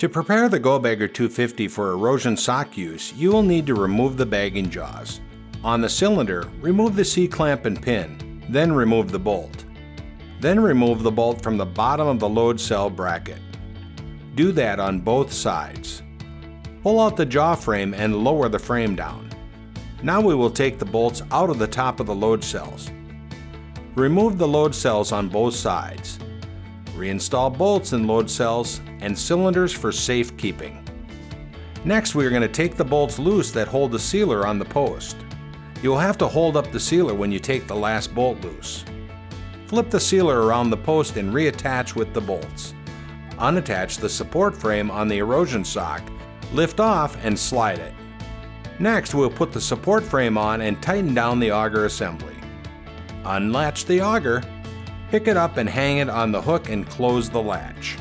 To prepare the Go-Bagger 250 for erosion sock use, you will need to remove the bagging jaws. On the cylinder, remove the C-clamp and pin, then remove the bolt. Then remove the bolt from the bottom of the load cell bracket. Do that on both sides. Pull out the jaw frame and lower the frame down. Now we will take the bolts out of the top of the load cells. Remove the load cells on both sides. Reinstall bolts in load cells and cylinders for safekeeping. Next, we are going to take the bolts loose that hold the sealer on the post. You will have to hold up the sealer when you take the last bolt loose. Flip the sealer around the post and reattach with the bolts. Unattach the support frame on the erosion sock, lift off and slide it. Next, we'll put the support frame on and tighten down the auger assembly. Unlatch the auger, pick it up and hang it on the hook and close the latch.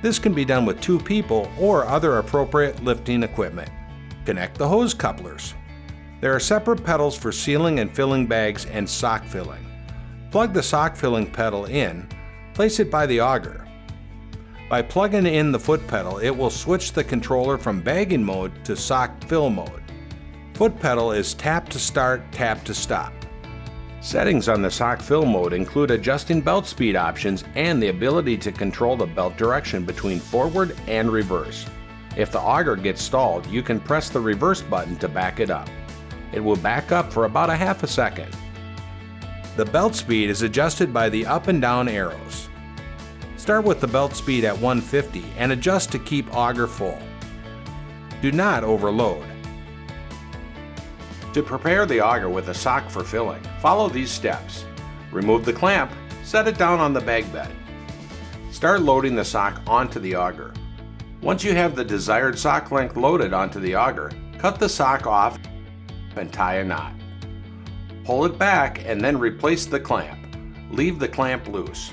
This can be done with 2 people or other appropriate lifting equipment. Connect the hose couplers. There are separate pedals for sealing and filling bags and sock filling. Plug the sock filling pedal in, place it by the auger. By plugging in the foot pedal, it will switch the controller from bagging mode to sock fill mode. Foot pedal is tap to start, tap to stop. Settings on the sock fill mode include adjusting belt speed options and the ability to control the belt direction between forward and reverse. If the auger gets stalled, you can press the reverse button to back it up. It will back up for about a half a second. The belt speed is adjusted by the up and down arrows. Start with the belt speed at 150 and adjust to keep auger full. Do not overload. To prepare the auger with a sock for filling, follow these steps. Remove the clamp, set it down on the bag bed. Start loading the sock onto the auger. Once you have the desired sock length loaded onto the auger, cut the sock off and tie a knot. Pull it back and then replace the clamp. Leave the clamp loose.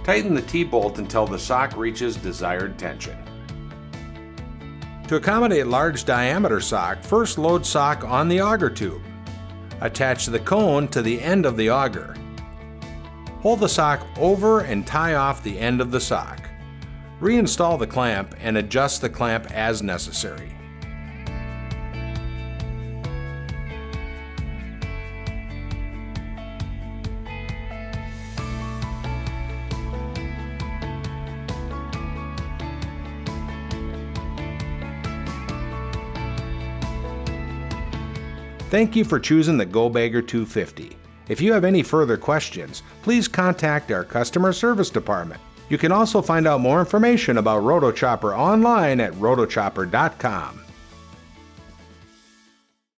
Tighten the T-bolt until the sock reaches desired tension. To accommodate large diameter sock, first load sock on the auger tube. Attach the cone to the end of the auger. Pull the sock over and tie off the end of the sock. Reinstall the clamp and adjust the clamp as necessary. Thank you for choosing the Go-Bagger 250. If you have any further questions, please contact our customer service department. You can also find out more information about Rotochopper online at rotochopper.com.